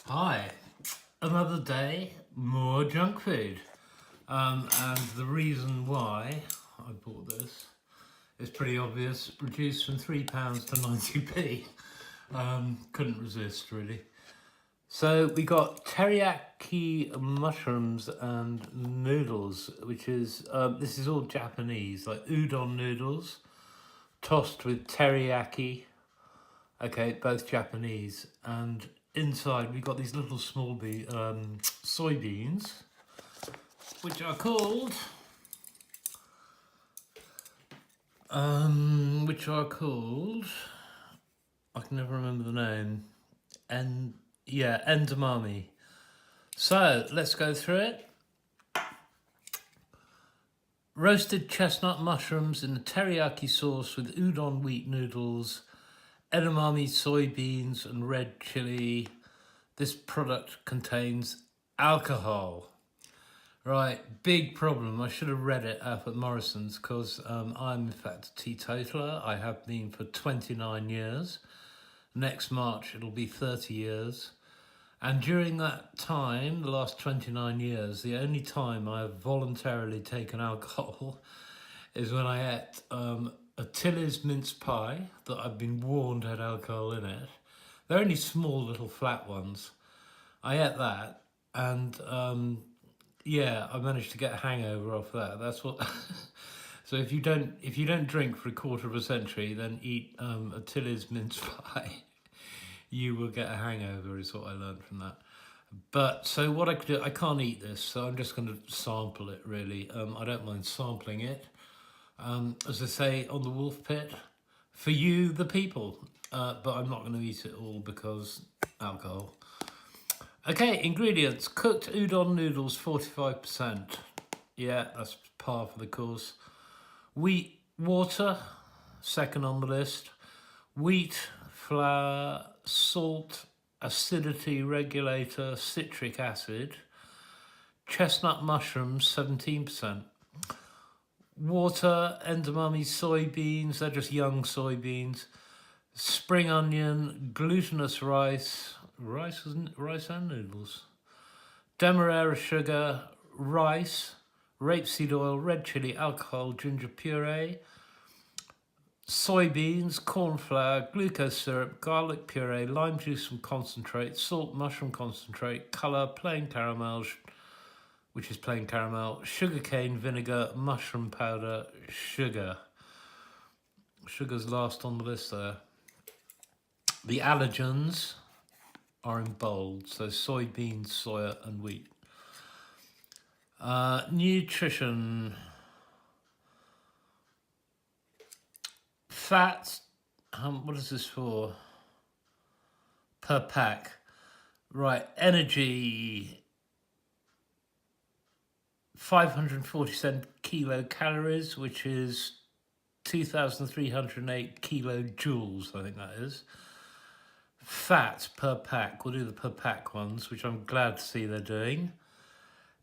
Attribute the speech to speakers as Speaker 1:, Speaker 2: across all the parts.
Speaker 1: Hi, another day, more junk food. And the reason why I bought this is pretty obvious, reduced from £3 to 90p. Couldn't resist really. So we got teriyaki mushrooms and noodles, which is, this is all Japanese, like udon noodles, tossed with teriyaki. Okay, both Japanese. And inside we got these little small soybeans, which are called, I can never remember the name. Endamami. So let's go through it. Roasted chestnut mushrooms in a teriyaki sauce with udon wheat noodles, edamame soybeans and red chili. This product contains alcohol. Right, big problem. I should have read it up at Morrisons because I'm in fact a teetotaler. I have been for 29 years. Next March it'll be 30 years. And during that time, the last 29 years, the only time I have voluntarily taken alcohol is when I ate a Tilly's mince pie that I've been warned had alcohol in it. They're only small little flat ones. I ate that and yeah, I managed to get a hangover off that. That's what. So if you don't drink for a quarter of a century, then eat a Tilly's mince pie, you will get a hangover. Is what I learned from that. But so what I could do, I can't eat this, so I'm just going to sample it. Really, I don't mind sampling it. As I say on the Wolf Pit, for you, the people. But I'm not going to eat it all because alcohol. Okay, ingredients. Cooked udon noodles, 45%. Yeah, that's par for the course. Wheat, water, second on the list. Wheat, flour, salt, acidity regulator, citric acid. Chestnut mushrooms, 17%. Water, edamame soybeans, they're just young soybeans. Spring onion, glutinous rice and noodles. Demerara sugar, rice, rapeseed oil, red chili, alcohol, ginger puree, soybeans, corn flour, glucose syrup, garlic puree, lime juice and concentrate, salt, mushroom concentrate, colour, plain caramel, which is plain caramel, sugarcane vinegar, mushroom powder, sugar. Sugar's last on the list there. The allergens are in bold, so soybeans, soya and wheat. Nutrition. Fat, what is this for? Per pack. Right, energy, 547 kilocalories, which is 2,308 kilojoules, I think that is. Fat per pack, we'll do the per pack ones, which I'm glad to see they're doing.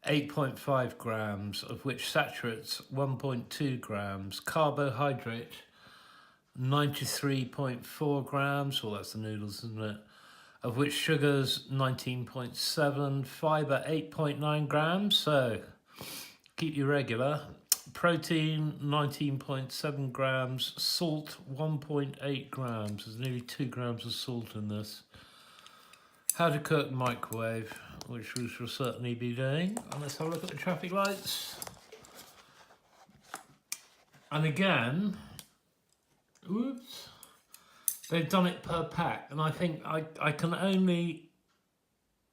Speaker 1: 8.5 grams, of which saturates 1.2 grams. Carbohydrate, 93.4 grams, well that's the noodles, isn't it? Of which sugars, 19.7, fibre, 8.9 grams, so keep you regular. Protein, 19.7 grams. Salt, 1.8 grams. There's nearly 2 grams of salt in this. How to cook microwave, which we shall certainly be doing. And let's have a look at the traffic lights. And again, oops, they've done it per pack. And I think I can only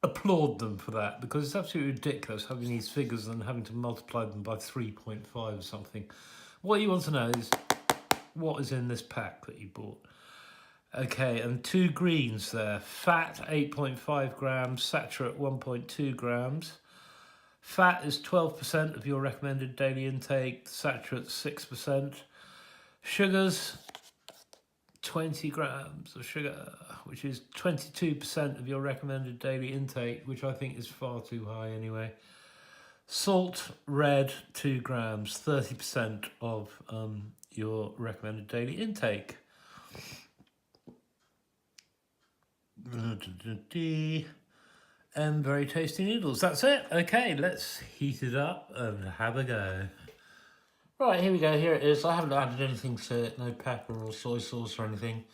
Speaker 1: applaud them for that because it's absolutely ridiculous having these figures and having to multiply them by 3.5 or something. What you want to know is what is in this pack that you bought. Okay, and 2 greens there. Fat, 8.5 grams. Saturate, 1.2 grams. Fat is 12% of your recommended daily intake. Saturate, 6%. Sugars, 20 grams of sugar, which is 22% of your recommended daily intake, which I think is far too high anyway. Salt, red, 2 grams, 30% of your recommended daily intake. and very tasty noodles. That's it. Okay, let's heat it up and have a go. Right, here we go. Here it is. I haven't added anything to it. No pepper or soy sauce or anything.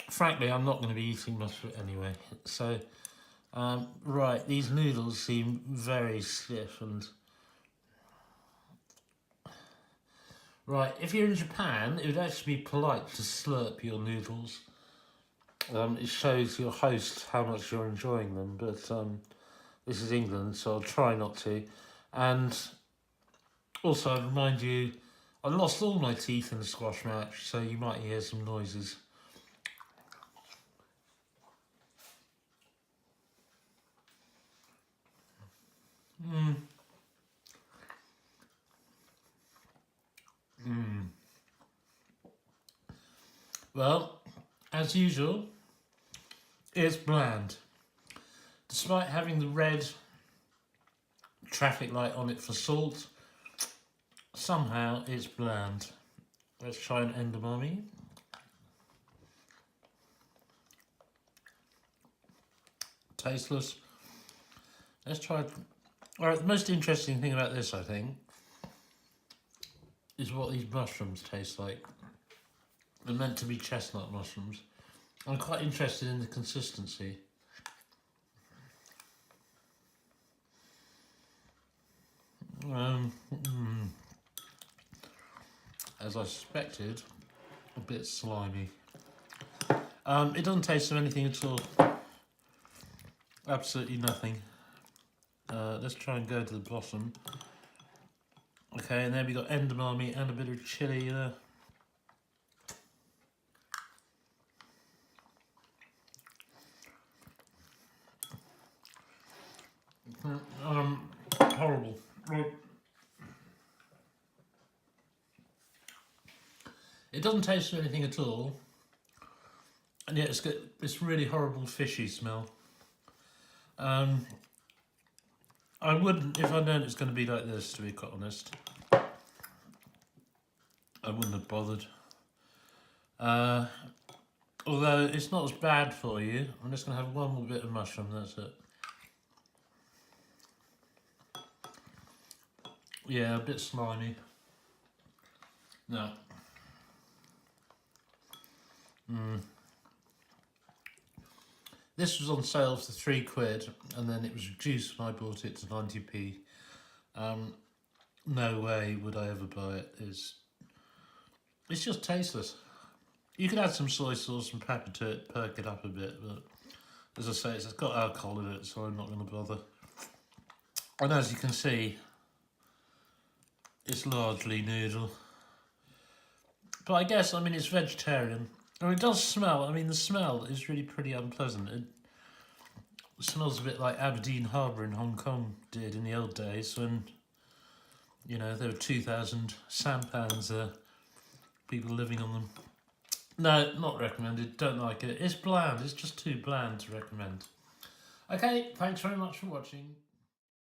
Speaker 1: Frankly, I'm not going to be eating much of it anyway. So, right, these noodles seem very stiff and... Right, if you're in Japan, it would actually be polite to slurp your noodles. It shows your host how much you're enjoying them, but this is England, so I'll try not to. And also, I remind you, I lost all my teeth in the squash match, so you might hear some noises. Well, as usual, it's bland. Despite having the red traffic light on it for salt, somehow it's bland. Let's try an edamame. Tasteless. Let's try... Alright, the most interesting thing about this, I think, is what these mushrooms taste like. They're meant to be chestnut mushrooms. I'm quite interested in the consistency. As I suspected, a bit slimy. It doesn't taste of anything at all. Absolutely nothing. Let's try and go to the bottom. Okay, and then we got edamame and a bit of chilli there. Horrible. It doesn't taste of anything at all, and yet it's got this really horrible fishy smell. I wouldn't, if I'd known it's going to be like this, to be quite honest. I wouldn't have bothered. Although it's not as bad for you. I'm just going to have one more bit of mushroom, that's it. Yeah, a bit slimy. No. This was on sale for £3, and then it was reduced when I bought it to 90p. No way would I ever buy it. It's just tasteless. You could add some soy sauce and pepper to it, perk it up a bit, but as I say, it's got alcohol in it, so I'm not going to bother. And as you can see, it's largely noodle. But I guess, I mean, it's vegetarian. Oh, it does smell. I mean, the smell is really pretty unpleasant. It smells a bit like Aberdeen Harbour in Hong Kong did in the old days when, you know, there were 2,000 sampans, people living on them. No, not recommended. Don't like it. It's bland. It's just too bland to recommend. Okay, thanks very much for watching.